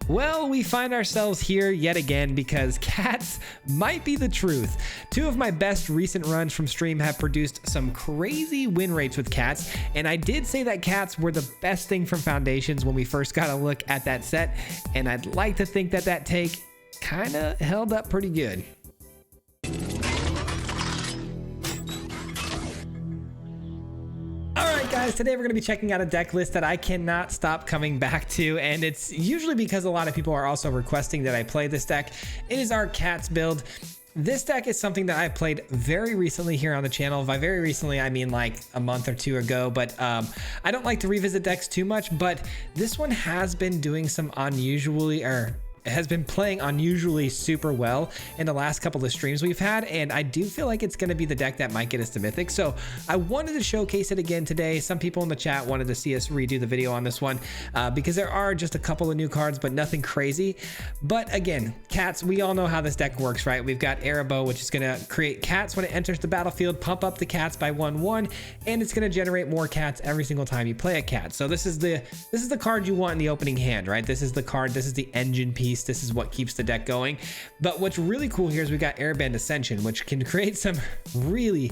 Well, we find ourselves here yet again because cats might be the truth. Two of my best recent runs from stream have produced some crazy win rates with cats, and I did say that cats were the best thing from Foundations when we first got a look at that set, and I'd like to think that that take kind of held up pretty good. Guys, today we're going to be checking out a deck list that I cannot stop coming back to, and it's usually because a lot of people are also requesting that I play this deck. It is our cats build. This deck is something that I played very recently here on the channel. By very recently, I mean like a month or two ago, but I don't like to revisit decks too much, but this one has been doing some has been playing unusually super well in the last couple of streams we've had, and I do feel like it's going to be the deck that might get us to Mythic. So I wanted to showcase it again today. Some people in the chat wanted to see us redo the video on this one because there are just a couple of new cards, but nothing crazy. But again, cats, we all know how this deck works, right? We've got Erebos, which is going to create cats when it enters the battlefield, pump up the cats by 1/1, and it's going to generate more cats every single time you play a cat. So this is the card you want in the opening hand, right? This is the card, this is the engine piece. This is what keeps the deck going. But what's really cool here is we got Airband Ascension, which can create some really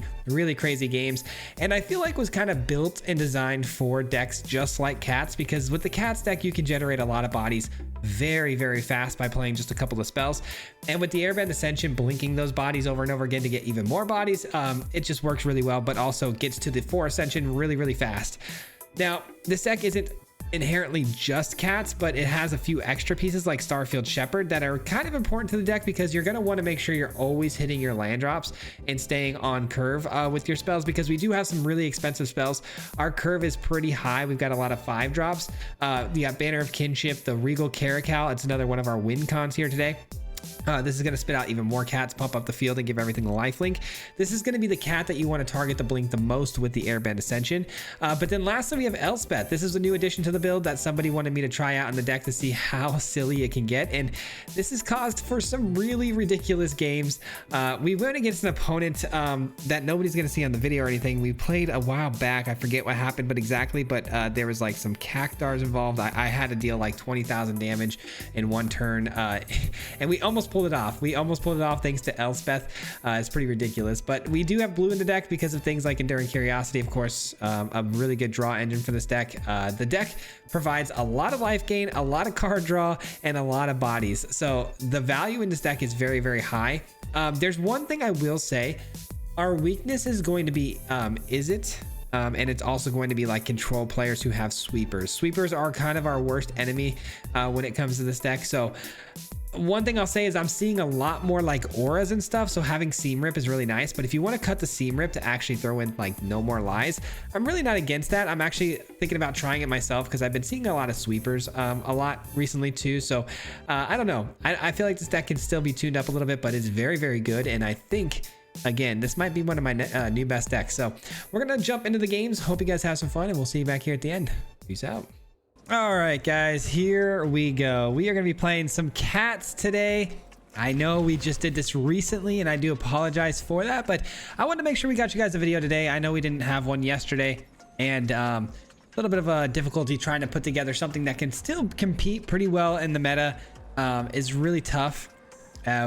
crazy games, and I feel like was kind of built and designed for decks just like cats, because with the cats deck you can generate a lot of bodies very fast by playing just a couple of spells, and with the Airband Ascension blinking those bodies over and over again to get even more bodies, it just works really well, but also gets to the 4 Ascension really fast. Now this deck isn't inherently just cats, but it has a few extra pieces like Starfield Shepherd that are kind of important to the deck, because you're going to want to make sure you're always hitting your land drops and staying on curve with your spells, because we do have some really expensive spells. Our curve is pretty high. We've got a lot of 5 drops. You got Banner of Kinship, the Regal Caracal. It's another one of our win cons here today. This is going to spit out even more cats, pump up the field, and give everything a lifelink. This is going to be the cat that you want to target to blink the most with the Airband Ascension. But then lastly, we have Elspeth. This is a new addition to the build that somebody wanted me to try out in the deck to see how silly it can get, and this has caused for some really ridiculous games. We went against an opponent that nobody's going to see on the video or anything. We played a while back. I forget what happened, but there was like some cactars involved. I had to deal like 20,000 damage in one turn, and we almost pulled it off. We almost pulled it off thanks to Elspeth. It's pretty ridiculous, but we do have blue in the deck because of things like Enduring Curiosity, of course, a really good draw engine for this deck. The deck provides a lot of life gain, a lot of card draw, and a lot of bodies. So the value in this deck is very high. There's one thing I will say. Our weakness is going to be and it's also going to be like control players who have sweepers. Sweepers are kind of our worst enemy when it comes to this deck. So one thing I'll say is I'm seeing a lot more like auras and stuff, so having Seam Rip is really nice. But if you want to cut the Seam Rip to actually throw in like No More Lies, I'm really not against that. I'm actually thinking about trying it myself because I've been seeing a lot of sweepers a lot recently too. So I don't know. I feel like this deck can still be tuned up a little bit, but it's very good, and I think again this might be one of my new best decks. So we're gonna jump into the games. Hope you guys have some fun, and we'll see you back here at the end. Peace out. All right, guys, here we go. We are going to be playing some cats today. I know we just did this recently, and I do apologize for that, but I wanted to make sure we got you guys a video today. I know we didn't have one yesterday, and a little bit of a difficulty trying to put together something that can still compete pretty well in the meta is really tough.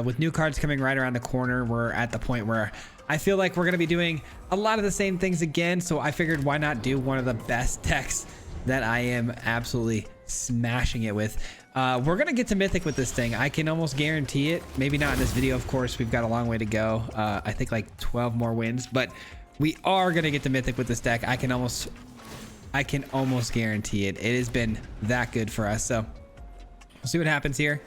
With new cards coming right around the corner, we're at the point where I feel like we're going to be doing a lot of the same things again, so I figured why not do one of the best decks that I am absolutely smashing it with. We're gonna get to Mythic with this thing. I can almost guarantee it. Maybe not in this video, of course. We've got a long way to go. I think like 12 more wins, but we are gonna get to Mythic with this deck. I can almost guarantee it. It has been that good for us. So we'll see what happens here.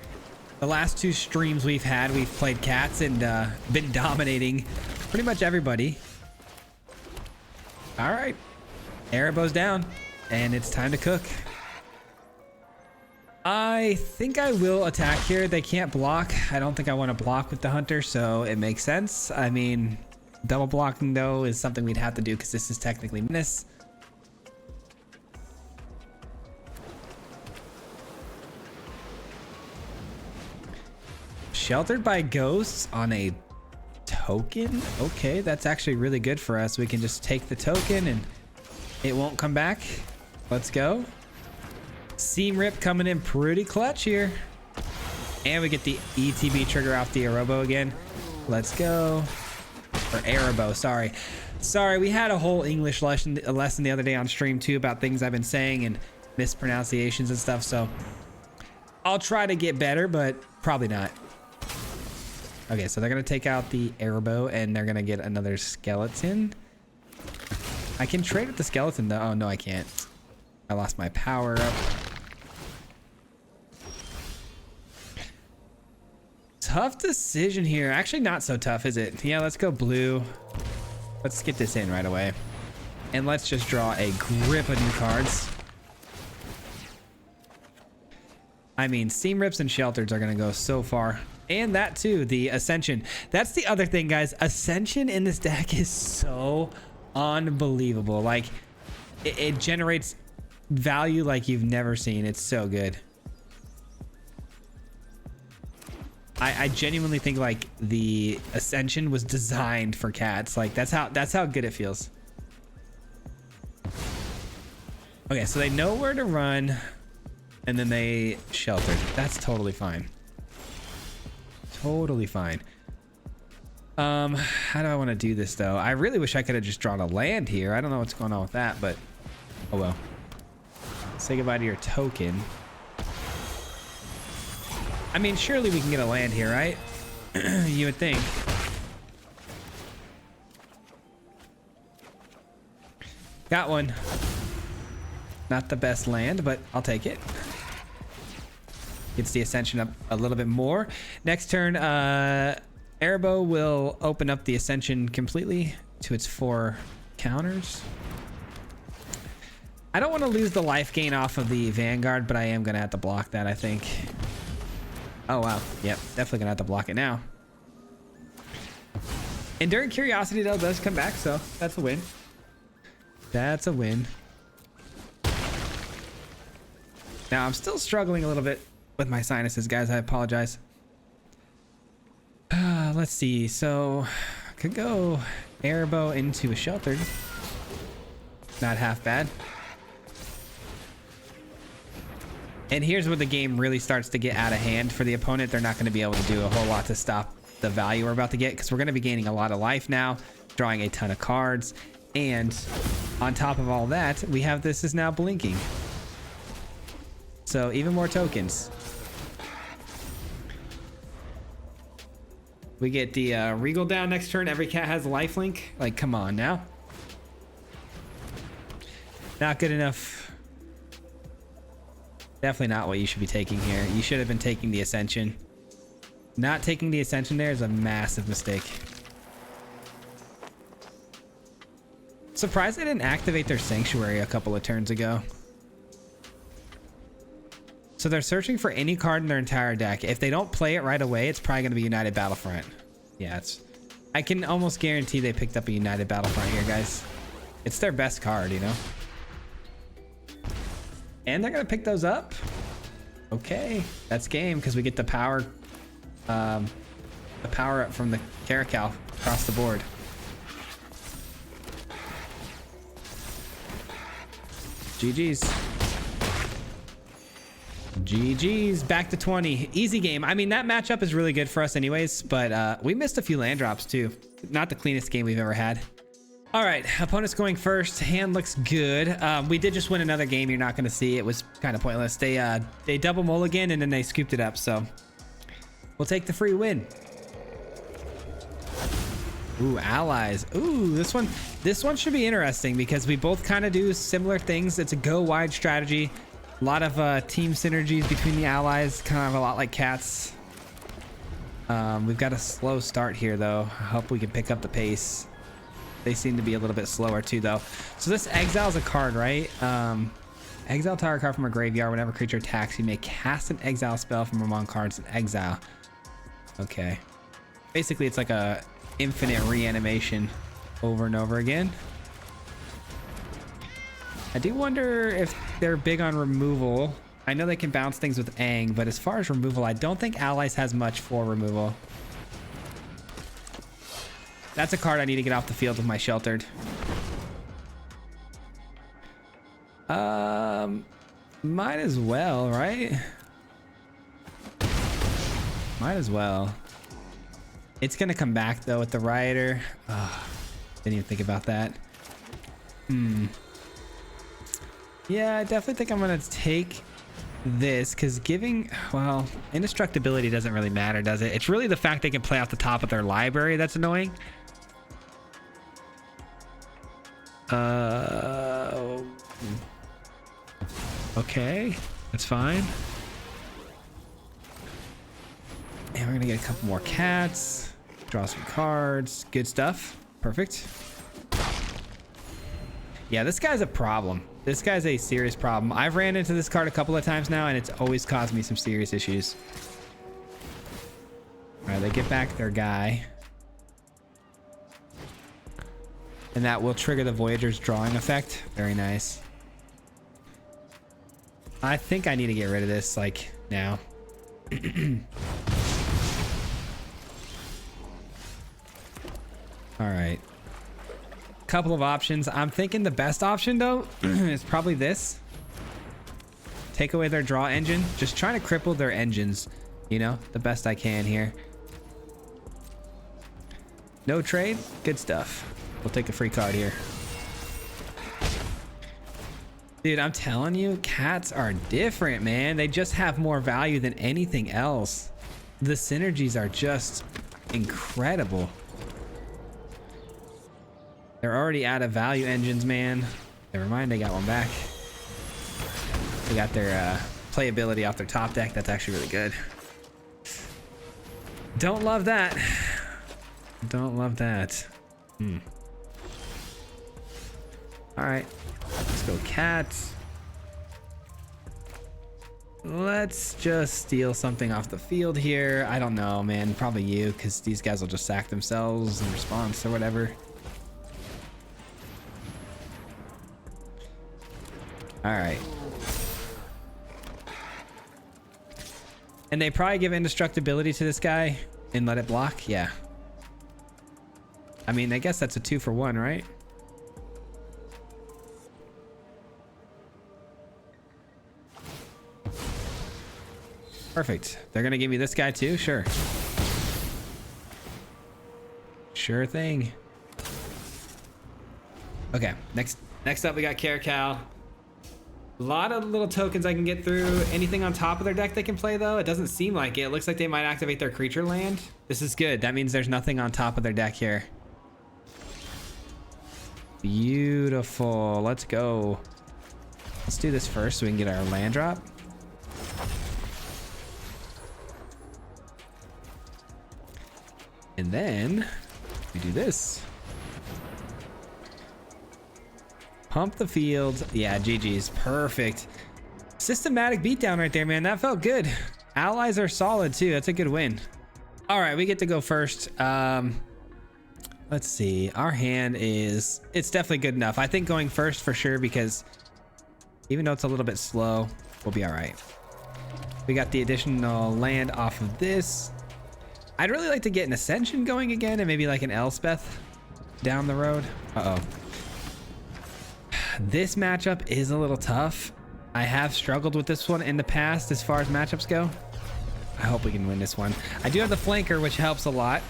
The last 2 streams we've had, we've played cats and been dominating pretty much everybody. All right, Erebos down. And it's time to cook. I think I will attack here. They can't block. I don't think I want to block with the hunter, so it makes sense. I mean, double blocking though is something we'd have to do because this is technically miss. Sheltered by ghosts on a token? Okay, that's actually really good for us. We can just take the token and it won't come back. Let's go. Seam Rip coming in pretty clutch here. And we get the ETB trigger off the Aerobo again. Let's go. Or Aerobo, sorry. Sorry, we had a whole English lesson the other day on stream too about things I've been saying and mispronunciations and stuff. So I'll try to get better, but probably not. Okay, so they're going to take out the Aerobo and they're going to get another skeleton. I can trade with the skeleton though. Oh, no, I can't. I lost my power up. Tough decision here. Actually, not so tough, is it? Yeah, let's go blue. Let's get this in right away. And let's just draw a grip of new cards. I mean, Seam Rips and Shelters are going to go so far. And that too, the Ascension. That's the other thing, guys. Ascension in this deck is so unbelievable. Like, it generates value like you've never seen. It's so good. I genuinely think like the Ascension was designed for cats. Like that's how good it feels. Okay, so they know where to run and then they sheltered. That's totally fine. Totally fine. How do I want to do this though? I really wish I could have just drawn a land here. I don't know what's going on with that, but oh well. Say goodbye to your token. I mean, surely we can get a land here, right? You would think. Got one. Not the best land, but I'll take it. Gets the Ascension up a little bit more. Next turn, Airbow will open up the Ascension completely to its 4 counters. I don't want to lose the life gain off of the Vanguard, but I am going to have to block that, I think. Oh, wow. Yep, definitely going to have to block it now. Enduring Curiosity, though, does come back, so that's a win. That's a win. Now, I'm still struggling a little bit with my sinuses, guys. I apologize. Let's see. So, could go Airbow into a Sheltered. Not half bad. And here's where the game really starts to get out of hand for the opponent. They're not going to be able to do a whole lot to stop the value we're about to get, because we're going to be gaining a lot of life now, drawing a ton of cards. And on top of all that, we have this is now blinking. So even more tokens. We get the Regal down next turn. Every cat has a lifelink. Like, come on now. Not good enough. Definitely not what you should be taking here. You should have been taking the Ascension. Not taking the Ascension there is a massive mistake. Surprised they didn't activate their Sanctuary a couple of turns ago. So they're searching for any card in their entire deck. If they don't play it right away, it's probably going to be United Battlefront. Yeah, I can almost guarantee they picked up a United Battlefront here, guys. It's their best card, you know? And they're going to pick those up. Okay, that's game, because we get the power up from the Caracal across the board. GG's. GG's. Back to 20. Easy game. I mean, that matchup is really good for us anyways, but we missed a few land drops too. Not the cleanest game we've ever had. All right, opponent's going first. Hand looks good. We did just win another game you're not going to see. It was kind of pointless. They double mulligan and then they scooped it up, so we'll take the free win. Ooh, allies. Ooh, this one should be interesting because we both kind of do similar things. It's a go wide strategy. A lot of team synergies between the allies, kind of a lot like cats. We've got a slow start here though. I hope we can pick up the pace. They seem to be a little bit slower too though. So this exiles a card, right? Exile target card from a graveyard. Whenever creature attacks, you may cast an exile spell from among cards in exile. Okay. Basically it's like a infinite reanimation over and over again. I do wonder if they're big on removal. I know they can bounce things with Aang, but as far as removal, I don't think Allies has much for removal. That's a card I need to get off the field with my Sheltered. Might as well, right? Might as well. It's gonna come back though with the Rioter. Oh, didn't even think about that. Yeah, I definitely think I'm gonna take this because giving, well, indestructibility doesn't really matter, does it? It's really the fact they can play off the top of their library that's annoying. Okay, that's fine. And we're gonna get a couple more cats, draw some cards, good stuff. Perfect. Yeah, this guy's a problem. This guy's a serious problem. I've ran into this card a couple of times now, and it's always caused me some serious issues. All right, they get back their guy. And that will trigger the Voyager's drawing effect. Very nice. I think I need to get rid of this, like, now. All right. Couple of options. I'm thinking the best option, though, is probably this. Take away their draw engine. Just trying to cripple their engines, you know, the best I can here. No trade. Good stuff. We'll take a free card here. Dude, I'm telling you, cats are different, man. They just have more value than anything else. The synergies are just incredible. They're already out of value engines, man. Never mind, they got one back. They got their playability off their top deck. That's actually really good. Don't love that. Don't love that. All right, let's go cats. Let's just steal something off the field here. I don't know, man. Probably you, because these guys will just sack themselves in response or whatever. All right. And they probably give indestructibility to this guy and let it block. Yeah. I mean, I guess that's a 2-for-1, right? Perfect. They're gonna give me this guy too? Sure. Sure thing. Okay, next up we got Caracal. A lot of little tokens I can get through. Anything on top of their deck they can play though? It doesn't seem like it. It looks like they might activate their creature land. This is good. That means there's nothing on top of their deck here. Beautiful. Let's go. Let's do this first so we can get our land drop. And then we do this. Pump the field. Yeah, GG's. Perfect. Systematic beatdown right there, man. That felt good. Allies are solid too. That's a good win. All right, we get to go first. Let's see. Our hand is, it's definitely good enough. I think going first for sure, because even though it's a little bit slow, we'll be all right. We got the additional land off of this. I'd really like to get an Ascension going again and maybe like an Elspeth down the road. Uh-oh. This matchup is a little tough. I have struggled with this one in the past as far as matchups go. I hope we can win this one. I do have the flanker, which helps a lot,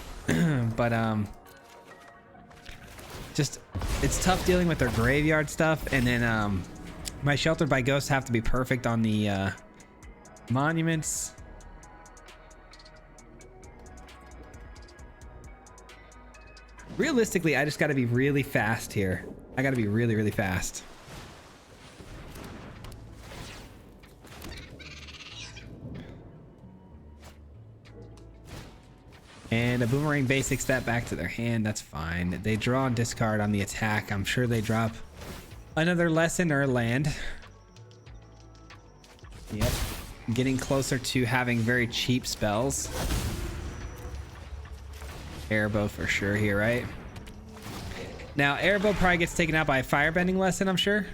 but just it's tough dealing with their graveyard stuff, and then my Sheltered by Ghosts have to be perfect on the monuments. Realistically, I just got to be really fast here. I got to be really, really fast. And a Boomerang basic step back to their hand. That's fine. They draw and discard on the attack. I'm sure they drop another lesson or land. Yep. Getting closer to having very cheap spells. Airbow for sure here, right? Now, Airbow probably gets taken out by a Firebending lesson, I'm sure.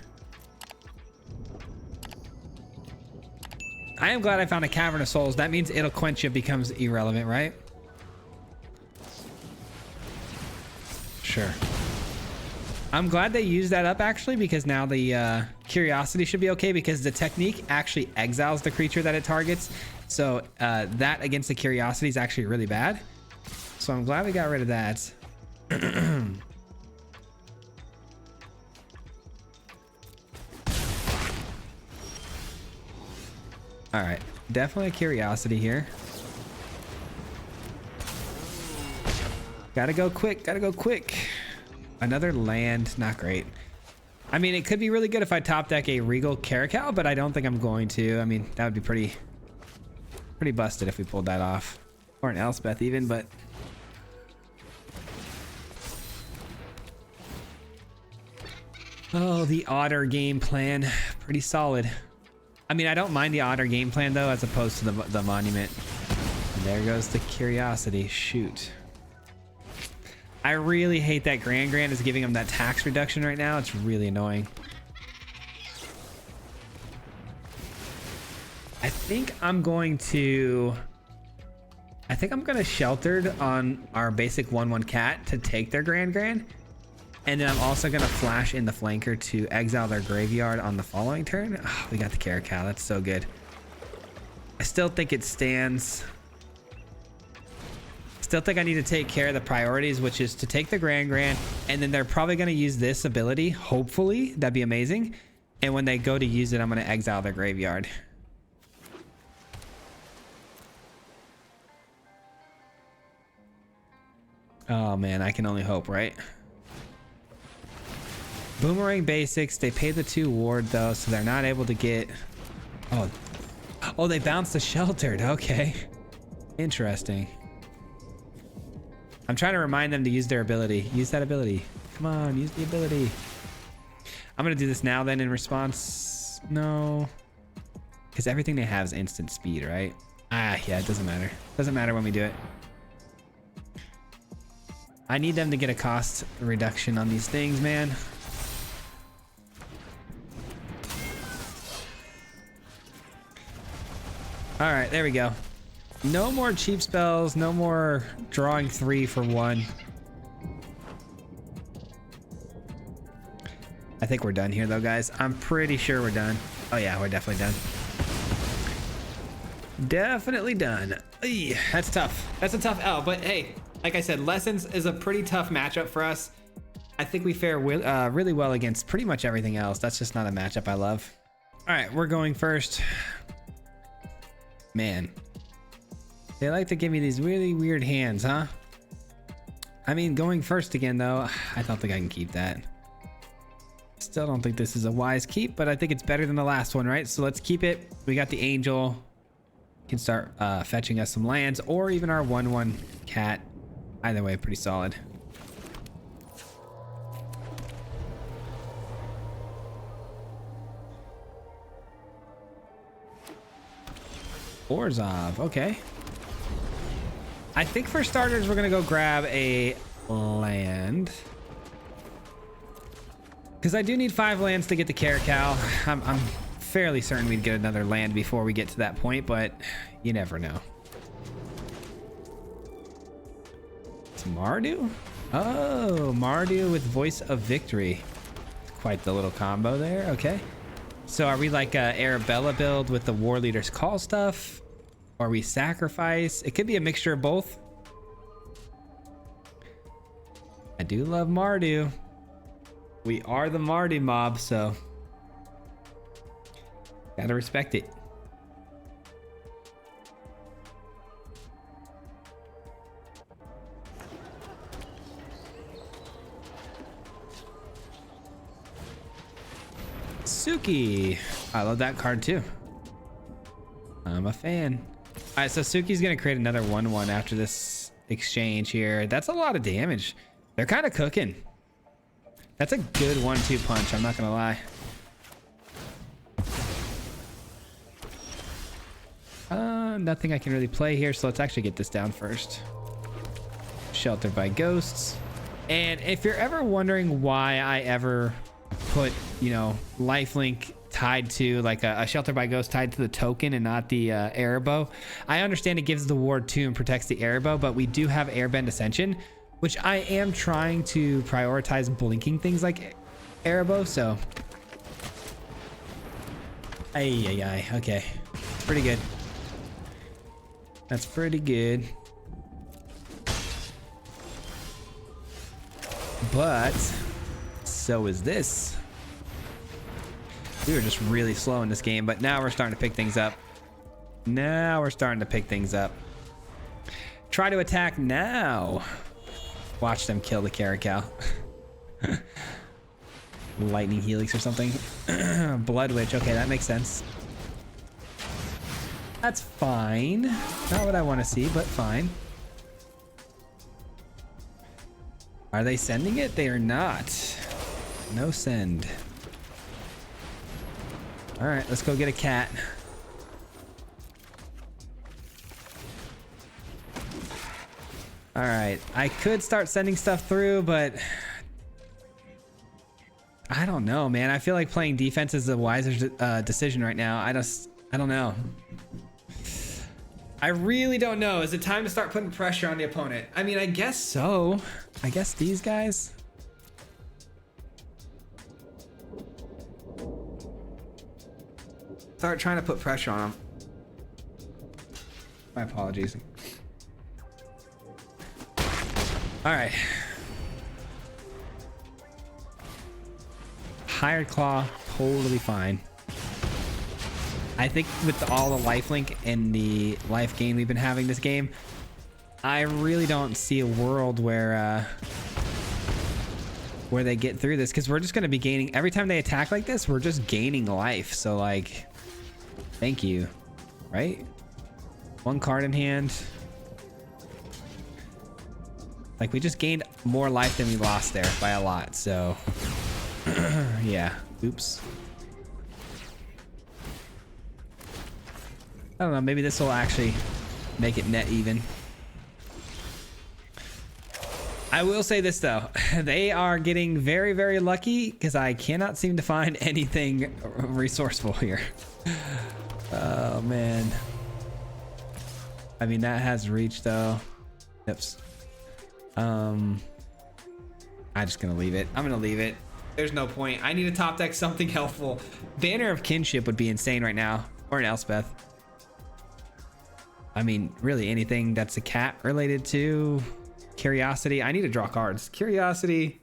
I am glad I found a Cavern of Souls. That means it'll quench you becomes irrelevant, right? Sure. I'm glad they used that up actually, because now the Curiosity should be okay because the technique actually exiles the creature that it targets. So that against the Curiosity is actually really bad. So I'm glad we got rid of that. All right, definitely a Curiosity here. Gotta go quick, gotta go quick. Another land, not great. I mean, it could be really good if I top deck a Regal Caracal, but I don't think I'm going to. I mean, that would be pretty busted if we pulled that off. Or an Elspeth even, but... Oh, the Otter game plan. Pretty solid. I mean, I don't mind the Otter game plan, though, as opposed to the Monument. And there goes the Curiosity. Shoot. I really hate that Grand is giving him that tax reduction right now. It's really annoying. I think I'm going to Sheltered on our basic 1/1 cat to take their Grand. And then I'm also going to flash in the flanker to exile their graveyard on the following turn. Oh, we got the Caracal. That's so good. I still think it stands. Still think I need to take care of the priorities, which is to take the Grand, and then they're probably going to use this ability. Hopefully, that'd be amazing. And when they go to use it, I'm going to exile their graveyard. Oh man, I can only hope, right? Boomerang basics. They pay the 2 ward though, so they're not able to get... Oh, they bounced the Sheltered. Okay. Interesting. I'm trying to remind them to use their ability. Use that ability. Come on, use the ability. I'm gonna do this now then in response. No. Because everything they have is instant speed, right? Ah, yeah, it doesn't matter. Doesn't matter when we do it. I need them to get a cost reduction on these things, man. All right, there we go. No more cheap spells, no more drawing 3 for 1. I think we're done here though, guys. I'm pretty sure we're done. Oh yeah, we're definitely done. Definitely done. Eey, that's tough. That's a tough L, but hey, like I said, Lessons is a pretty tough matchup for us. I think we fare really well against pretty much everything else. That's just not a matchup I love. All right, we're going first. Man. They like to give me these really weird hands, huh? I mean, going first again, though, I don't think I can keep that. Still don't think this is a wise keep, but I think it's better than the last one, right? So let's keep it. We got the Angel. Can start fetching us some lands, or even our 1/1 cat. Either way, pretty solid. Orzhov, okay. I think for starters, we're gonna go grab a land. Because I do need 5 lands to get the Caracal. I'm fairly certain we'd get another land before we get to that point, but you never know. It's Mardu? Oh, Mardu with Voice of Victory. Quite the little combo there, okay. So are we like a Arabella build with the War Leader's Call stuff? Or we sacrifice? It could be a mixture of both. I do love Mardu. We are the Mardu mob, so gotta respect it. Suki. I love that card too. I'm a fan. All right, so Suki's gonna create another 1/1 after this exchange here. That's a lot of damage. They're kind of cooking. That's a good 1-2 punch, I'm not gonna lie. Nothing I can really play here, so let's actually get this down first. Sheltered by Ghosts. And if you're ever wondering why I ever put, you know, lifelink tied to like a Shelter by Ghost tied to the token and not the Arabo, I understand it gives the ward 2 and protects the Arabo, but we do have Airbend Ascension, which I am trying to prioritize blinking things like Arabo, so Ay, ay, ay. Okay. It's pretty good. That's pretty good. But so is this. We were just really slow in this game, but now we're starting to pick things up. Now we're starting to pick things up. Try to attack now. Watch them kill the Caracal. Lightning Helix or something. Blood Witch. Okay, that makes sense. That's fine. Not what I want to see, but fine. Are they sending it? They are not. No send. All right, let's go get a cat. All right, I could start sending stuff through, but I don't know, man. I feel like playing defense is the wiser decision right now. I don't know. I really don't know. Is it time to start putting pressure on the opponent? I mean, I guess so. I guess these guys. Start trying to put pressure on them. My apologies. All right. Hired Claw, totally fine. I think with all the lifelink and the life gain we've been having this game, I really don't see a world where they get through this, because we're just going to be gaining every time they attack like this. We're just gaining life. So like, thank you, right? One card in hand. Like, we just gained more life than we lost there by a lot. So yeah, oops. I don't know, maybe this will actually make it net even. I will say this though, they are getting very, very lucky, because I cannot seem to find anything resourceful here. Oh man. I mean, that has reach though. Oops. I'm just gonna leave it. I'm gonna leave it. There's no point. I need to top deck something helpful. Banner of Kinship would be insane right now, or an Elspeth. I mean, really anything that's a cat related to Curiosity. I need to draw cards. Curiosity.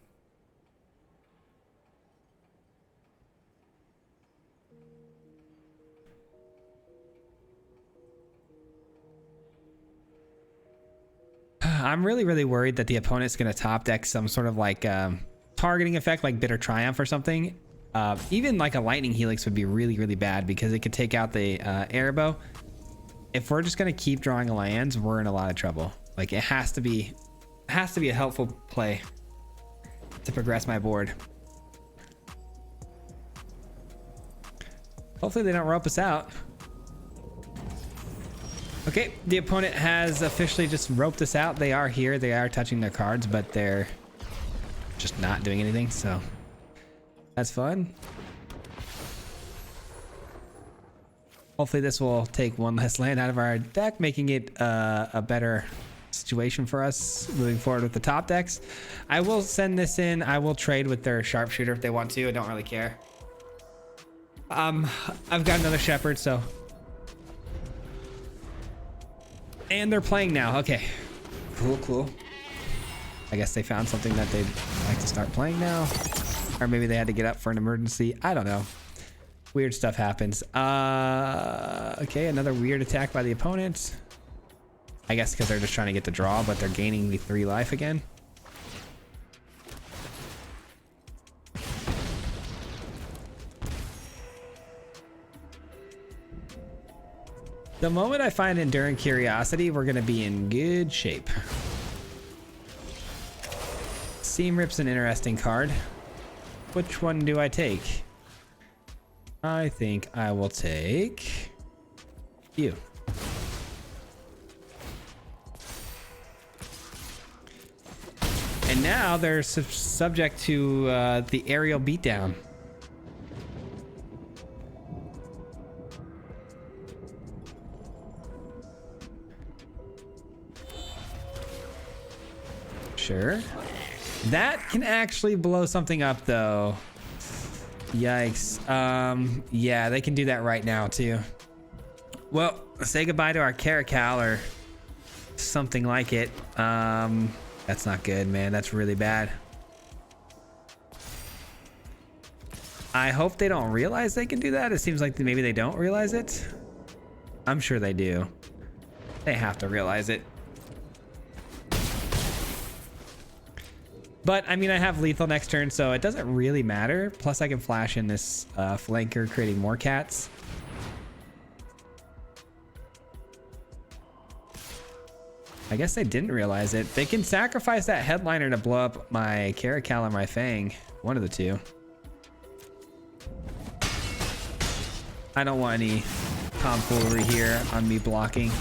I'm really, really worried that the opponent's going to top deck some sort of like targeting effect, like Bitter Triumph or something. Even like a Lightning Helix would be really, really bad, because it could take out the Airbow. If we're just going to keep drawing lands, we're in a lot of trouble. Like, it has to be a helpful play to progress my board. Hopefully they don't rope us out. Okay, the opponent has officially just roped us out. They are here. They are touching their cards, but they're just not doing anything. So that's fun. Hopefully this will take one less land out of our deck, making it a better situation for us moving forward with the top decks. I will send this in. I will trade with their sharpshooter if they want to. I don't really care. I've got another shepherd, so. And they're playing now. Okay. Cool, cool. I guess they found something that they'd like to start playing now. Or maybe they had to get up for an emergency. I don't know. Weird stuff happens. Okay, another weird attack by the opponent. I guess because they're just trying to get the draw, but they're gaining the 3 life again. The moment I find Enduring Curiosity, we're going to be in good shape. Seam Rip's an interesting card. Which one do I take? I think I will take you. And now they're subject to the aerial beatdown. Sure. That can actually blow something up though. Yikes. Yeah, they can do that right now too. Well, say goodbye to our Caracal or something like it. That's not good, man. That's really bad. I hope they don't realize they can do that. It seems like maybe they don't realize it. I'm sure they do. They have to realize it. But I mean, I have lethal next turn, so it doesn't really matter. Plus I can flash in this flanker, creating more cats. I guess they didn't realize it. They can sacrifice that headliner to blow up my Caracal or my Fang. One of the two. I don't want any tomfoolery here on me blocking.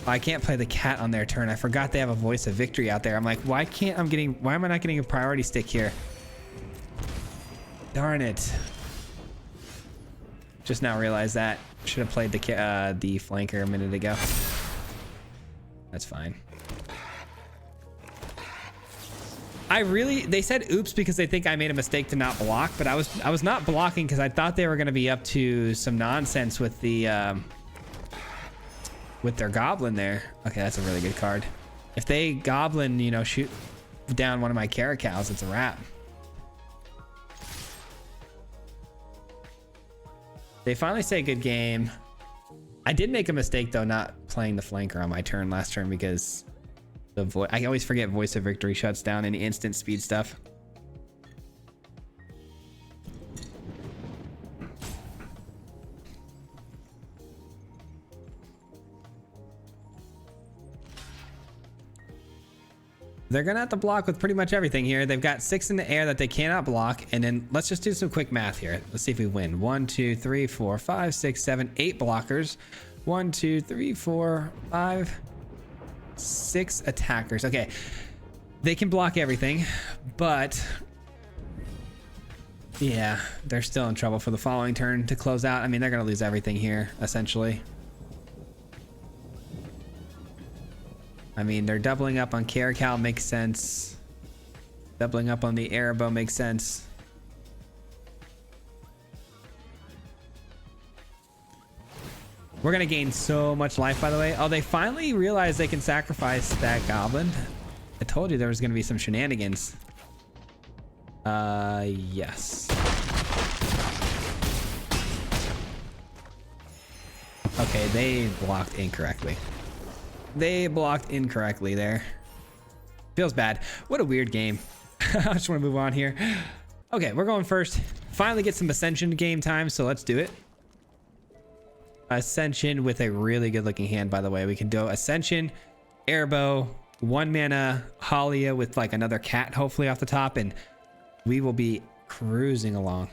I can't play the cat on their turn. I forgot they have a voice of victory out there. I'm like, why am I not getting a priority stick here? Darn it. Just now realized that. Should have played the flanker a minute ago. That's fine. They said oops because they think I made a mistake to not block, but I was not blocking because I thought they were going to be up to some nonsense with the with their goblin there. Okay, that's a really good card. If they goblin, you know, shoot down one of my Caracals, it's a wrap. They finally say good game. I did make a mistake though, not playing the flanker on my turn last turn because I always forget voice of victory shuts down any instant speed stuff. They're gonna have to block with pretty much everything here. They've got 6 in the air that they cannot block, and then let's just do some quick math here. Let's see if we win. 1 2 3 4 5 6 7 8 blockers. 1 2 3 4 5 6 attackers. Okay, they can block everything, but yeah, they're still in trouble for the following turn to close out. I mean, they're gonna lose everything here essentially. I mean, they're doubling up on Caracal, makes sense. Doubling up on the Arabo makes sense. We're gonna gain so much life, by the way. Oh, they finally realized they can sacrifice that goblin. I told you there was gonna be some shenanigans. Yes. Okay, they blocked incorrectly. They blocked incorrectly there. Feels bad. What a weird game. I just want to move on here. Okay, we're going first. Finally get some Ascension game time, so let's do it. Ascension with a really good looking hand, by the way. We can do Ascension, Airbow, 1 mana Halia with like another cat hopefully off the top, and we will be cruising along.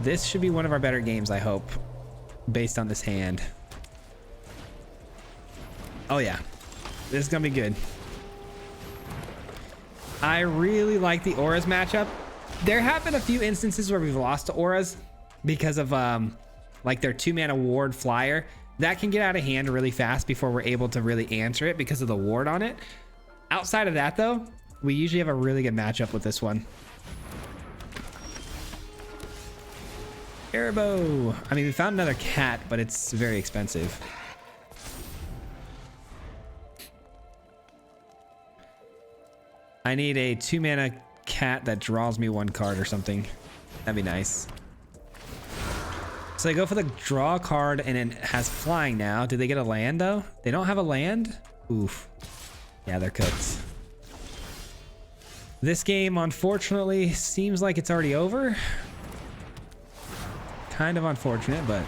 This should be one of our better games, I hope, based on this hand. Oh yeah, this is gonna be good. I really like the auras matchup. There have been a few instances where we've lost to auras because of like their 2 mana ward flyer that can get out of hand really fast before we're able to really answer it because of the ward on it. Outside of that though, we usually have a really good matchup with this one. Arabo. I mean, we found another cat, but it's very expensive. I need a 2 mana cat that draws me 1 card or something. That'd be nice. So they go for the draw card and it has flying now. Do they get a land though? They don't have a land? Oof. Yeah, they're cooked. This game, unfortunately, seems like it's already over. Kind of unfortunate, but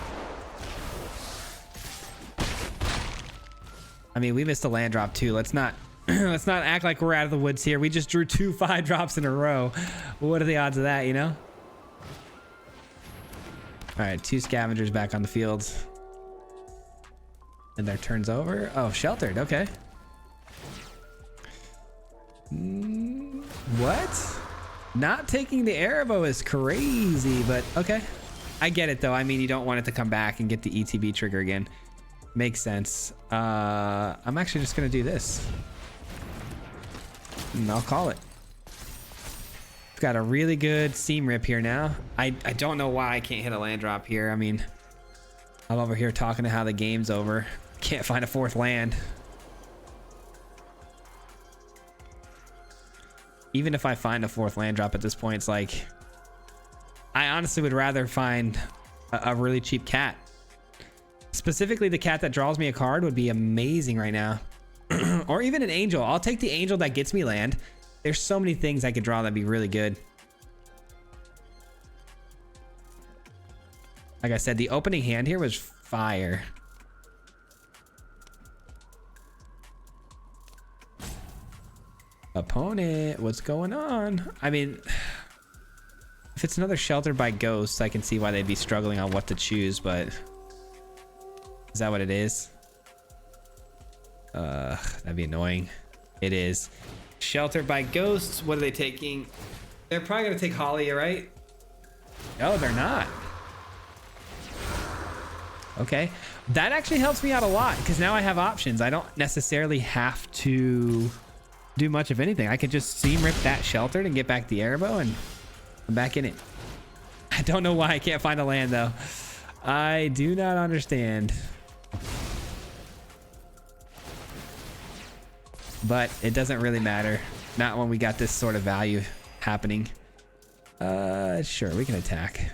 I mean, we missed a land drop too. Let's not let's not act like we're out of the woods here. We just drew 2 5-drops in a row. What are the odds of that, you know? All right, 2 scavengers back on the field, and their turn's over. Oh, sheltered. Okay. What? Not taking the Arabo is crazy, but okay. I get it though. I mean, you don't want it to come back and get the ETB trigger again. Makes sense. I'm actually just gonna do this. and I'll call it. We've got a really good seam rip here now. I don't know why I can't hit a land drop here. I mean, I'm over here talking to how the game's over. Can't find a fourth land. Even if I find a fourth land drop at this point, it's like, I honestly would rather find a really cheap cat. Specifically, the cat that draws me a card would be amazing right now. Or even an angel. I'll take the angel that gets me land. There's so many things I could draw that'd be really good. Like I said, the opening hand here was fire. Opponent, what's going on? I mean, if it's another Sheltered by Ghosts, I can see why they'd be struggling on what to choose, but is that what it is? That'd be annoying. It is. Sheltered by Ghosts, what are they taking? They're probably gonna take Holly, right? No, they're not. Okay, that actually helps me out a lot because now I have options. I don't necessarily have to do much of anything. I could just seam rip that Sheltered and get back the Airbow, and I'm back in it. I don't know why I can't find a land though. I do not understand. But it doesn't really matter. Not when we got this sort of value happening. Sure, we can attack.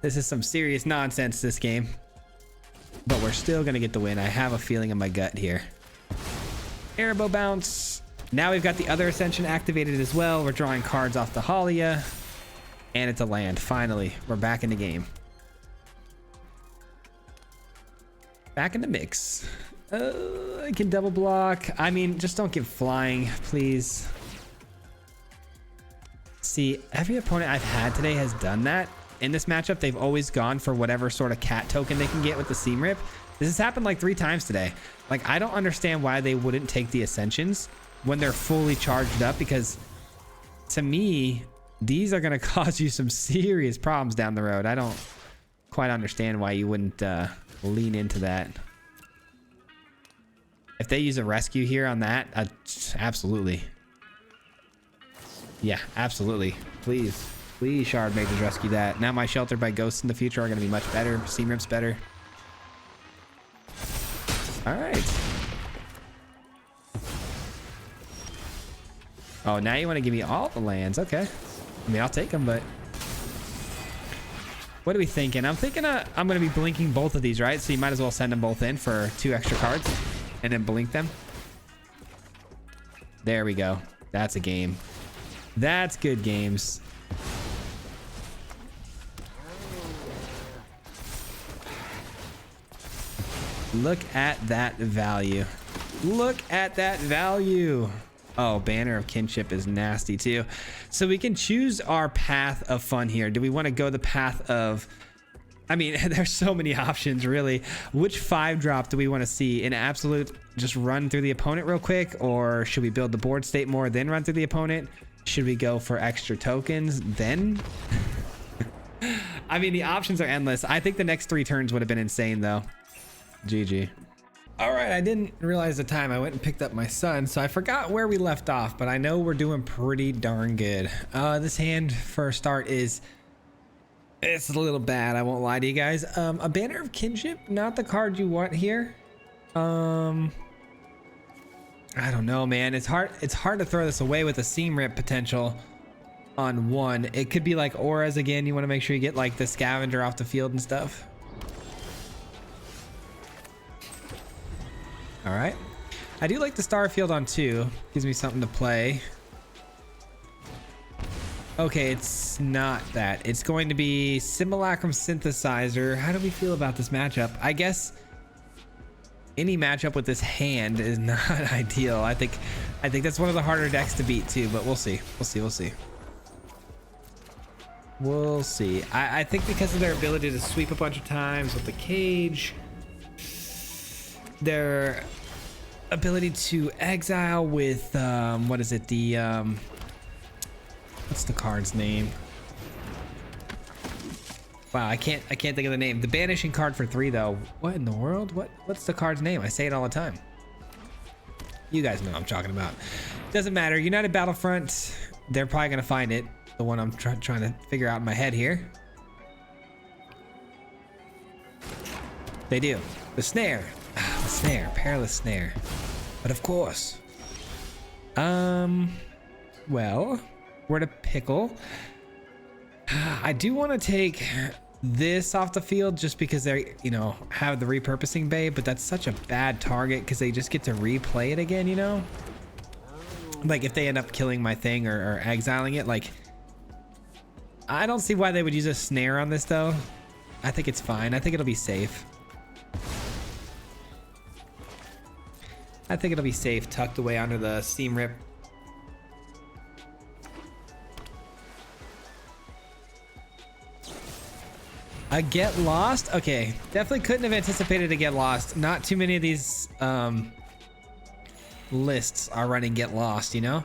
This is some serious nonsense, this game. But we're still gonna get the win. I have a feeling in my gut here. Airbow bounce. Now we've got the other Ascension activated as well. We're drawing cards off the Halia. And it's a land. Finally, we're back in the game. Back in the mix. I can double block. I mean, just don't give flying, please. See, every opponent I've had today has done that. In this matchup, they've always gone for whatever sort of cat token they can get with the seam rip. This has happened like 3 times today. Like, I don't understand why they wouldn't take the Ascensions when they're fully charged up, because to me, these are going to cause you some serious problems down the road. I don't quite understand why you wouldn't lean into that. If they use a rescue here on that, absolutely. Yeah, absolutely. Please. Please, Shard Mages, rescue that. Now my Sheltered by Ghosts in the future are going to be much better. Seam Rip's better. All right. Oh, now you want to give me all the lands. Okay. I mean, I'll take them, but... What are we thinking? I'm thinking I'm going to be blinking both of these, right? So you might as well send them both in for 2 extra cards and then blink them. There we go. That's a game. That's good games. Look at that value. Look at that value. Oh, Banner of Kinship is nasty too. So we can choose our path of fun here. Do we want to go the path of... I mean, there's so many options, really. Which 5-drop do we want to see? In absolute, just run through the opponent real quick? Or should we build the board state more, then run through the opponent? Should we go for extra tokens, then? I mean, the options are endless. I think the next 3 turns would have been insane, though. GG. All right, I didn't realize the time. I went and picked up my son, so I forgot where we left off, but I know we're doing pretty darn good. This hand for a start is... It's a little bad, I won't lie to you guys. A Banner of Kinship, not the card you want here. I don't know, man. It's hard to throw this away with a seam rip potential on 1. It could be like auras again. You want to make sure you get like the scavenger off the field and stuff. All right. I do like the Starfield on 2. Gives me something to play. Okay, it's not that. It's going to be Simulacrum Synthesizer. How do we feel about this matchup? I guess any matchup with this hand is not ideal. I think that's one of the harder decks to beat too, but we'll see. We'll see. I think because of their ability to sweep a bunch of times with the cage, their ability to exile with what is it, the what's the card's name? Wow, I can't think of the name. The banishing card for 3 though. What in the world? What's the card's name? I say it all the time. You guys know what I'm talking about. Doesn't matter. United Battlefront. They're probably gonna find it. The one I'm trying to figure out in my head here. They do. The snare. The snare. Perilous snare. But of course. Well, where to pickle? I do want to take this off the field just because they, you know, have the repurposing bay, but that's such a bad target because they just get to replay it again, you know? Like if they end up killing my thing or exiling it, like I don't see why they would use a snare on this though. I think it's fine. I think it'll be safe. I think it'll be safe, tucked away under the seam rip. A get lost? Okay, definitely couldn't have anticipated a get lost. Not too many of these lists are running get lost, you know?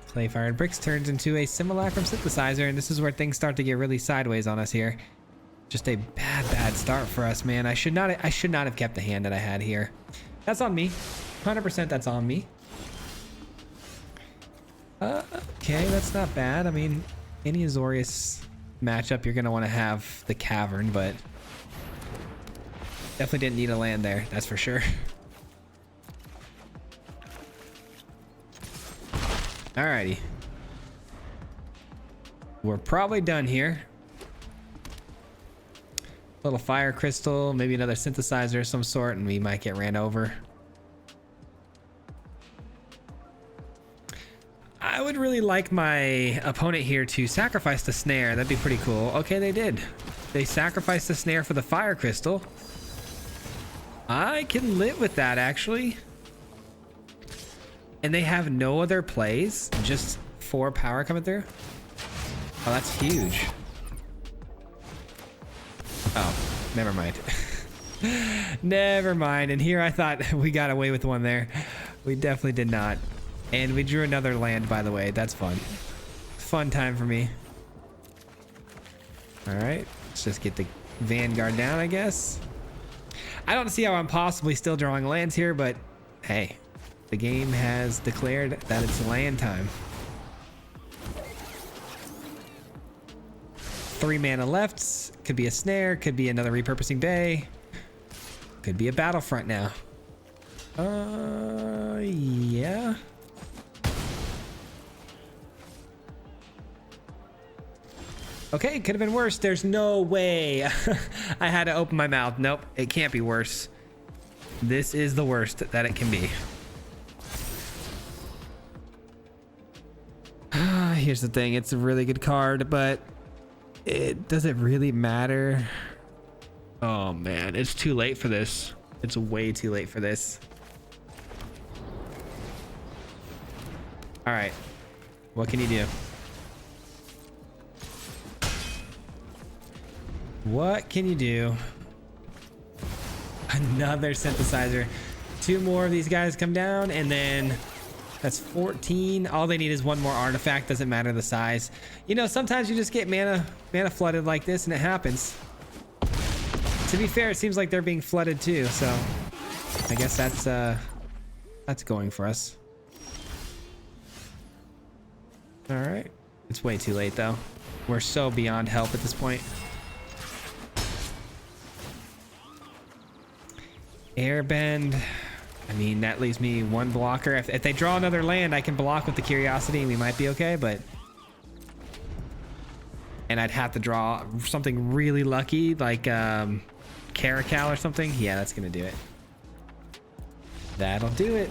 Clay Fired Bricks turns into a simulacrum synthesizer, and this is where things start to get really sideways on us here. Just a bad start for us, man. I should not have kept the hand that I had here. That's on me. 100% that's on me. Okay, that's not bad. I mean, any Azorius matchup, you're going to want to have the Cavern, but definitely didn't need a land there. That's for sure. Alrighty. We're probably done here. Little fire crystal, maybe another synthesizer of some sort, and we might get ran over. I would really like my opponent here to sacrifice the snare. That'd be pretty cool. Okay, they did. They sacrificed the snare for the fire crystal. I can live with that, actually. And they have no other plays, just 4 power coming through. Oh, that's huge. Oh, never mind. Never mind. And here I thought we got away with one there. We definitely did not. And we drew another land, by the way. That's fun. Fun time for me. All right, let's just get the Vanguard down, I guess. I don't see how I'm possibly still drawing lands here, but hey, the game has declared that it's land time. 3 mana left. Could be a snare, could be another repurposing bay, could be a battlefront now. Yeah. Okay, could have been worse. There's no way. I had to open my mouth. Nope, it can't be worse. This is the worst that it can be. Here's the thing, it's a really good card, but does it really matter? Oh man, it's too late for this. It's way too late for this. All right, what can you do? What can you do? Another synthesizer. 2 more of these guys come down, and then that's 14. All they need is 1 more artifact. Doesn't matter the size. You know, sometimes you just get mana flooded like this, and it happens. To be fair, it seems like they're being flooded too, so I guess that's going for us. All right, it's way too late though. We're so beyond help at this point. Airbend. I mean, that leaves me 1 blocker. If they draw another land, I can block with the Curiosity and we might be okay, but... And I'd have to draw something really lucky, like Caracal or something. Yeah, that's gonna do it. That'll do it.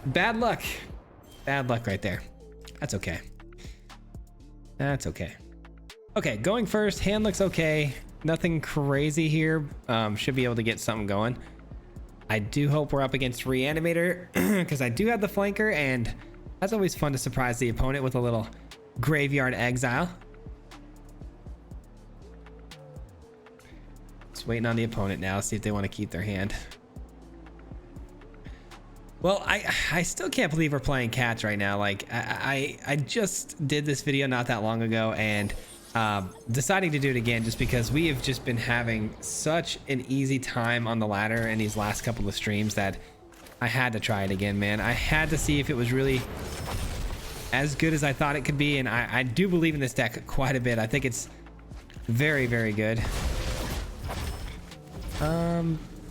Bad luck. Bad luck right there. That's okay. That's okay. Okay, going first. Hand looks okay. Nothing crazy here. Should be able to get something going. I do hope we're up against Reanimator because I do have the flanker, and that's always fun to surprise the opponent with a little graveyard exile. Just waiting on the opponent now, see if they want to keep their hand. Well, I still can't believe we're playing cats right now. Like I just did this video not that long ago, and deciding to do it again just because we have just been having such an easy time on the ladder in these last couple of streams that I had to try it again, man. I had to see if it was really as good as I thought it could be, and I do believe in this deck quite a bit. I think it's very, very good.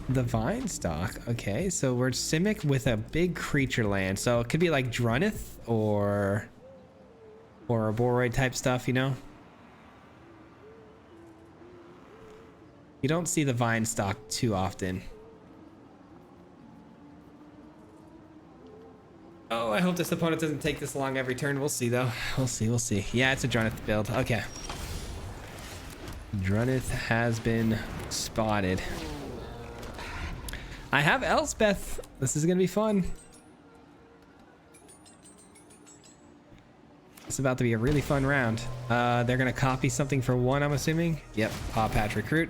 The Vine Stock. Okay, so we're Simic with a big creature land, so it could be like Drunith or a Boroid type stuff, you know. You don't see the Vine Stock too often. Oh, I hope this opponent doesn't take this long every turn. We'll see though. We'll see. Yeah, it's a Drunith build. Okay. Drunith has been spotted. I have Elspeth. This is gonna be fun. It's about to be a really fun round. They're gonna copy something for 1, I'm assuming. Yep, Paw Patch Recruit.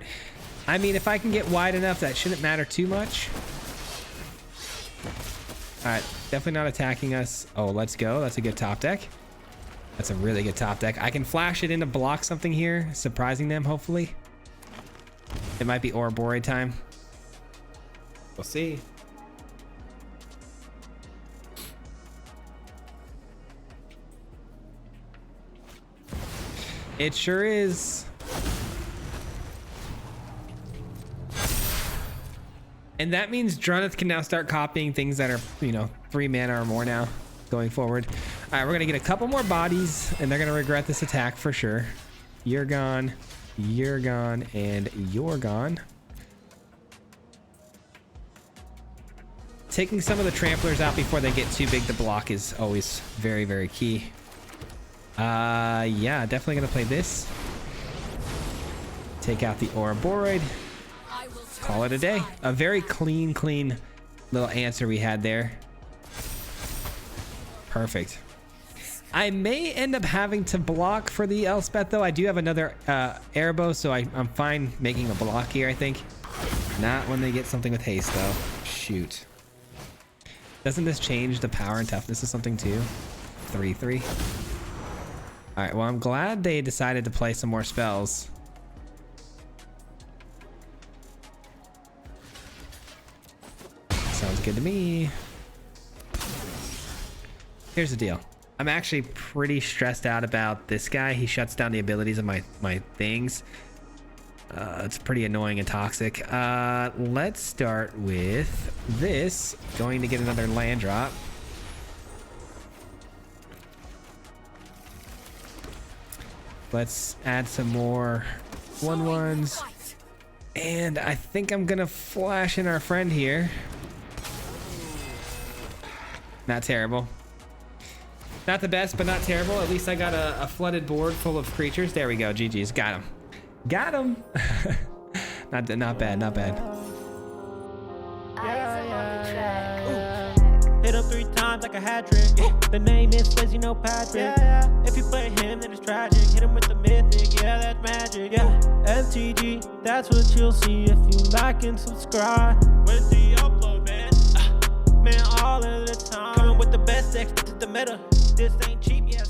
I mean, if I can get wide enough, that shouldn't matter too much. All right, definitely not attacking us. Oh, let's go. That's a good top deck. That's a really good top deck. I can flash it in to block something here, surprising them, hopefully. It might be Ouroboros time. We'll see. It sure is. And that means Drunith can now start copying things that are, you know, 3 mana or more now going forward. All right, we're going to get a couple more bodies, and they're going to regret this attack for sure. You're gone, and you're gone. Taking some of the tramplers out before they get too big to block is always very, very key. Yeah, definitely gonna play this. Take out the Ouroboros. Call it a day. A very clean little answer we had there. Perfect. I may end up having to block for the Elspeth though. I do have another airbow, so I'm fine making a block here, I think. Not when they get something with haste though. Shoot. Doesn't this change the power and toughness of something too? 3/3. All right, well, I'm glad they decided to play some more spells. Sounds good to me. Here's the deal. I'm actually pretty stressed out about this guy. He shuts down the abilities of my things. It's pretty annoying and toxic. Let's start with this. Going to get another land drop. Let's add some more 1/1s. And I think I'm gonna flash in our friend here. Not terrible. Not the best, but not terrible. At least I got a flooded board full of creatures. There we go. GG's. Got him. Got him. Not bad. Not bad. Hit him 3 times like a hat trick. The name is Swayze, no Patrick. If you play him, then it's tragic. Hit him with the mythic, yeah, that's magic. MTG, that's what you'll see if you like and subscribe. Where's the upload, man? Man, all of the time. Coming with the best decks, this is the meta. This ain't cheap, yeah.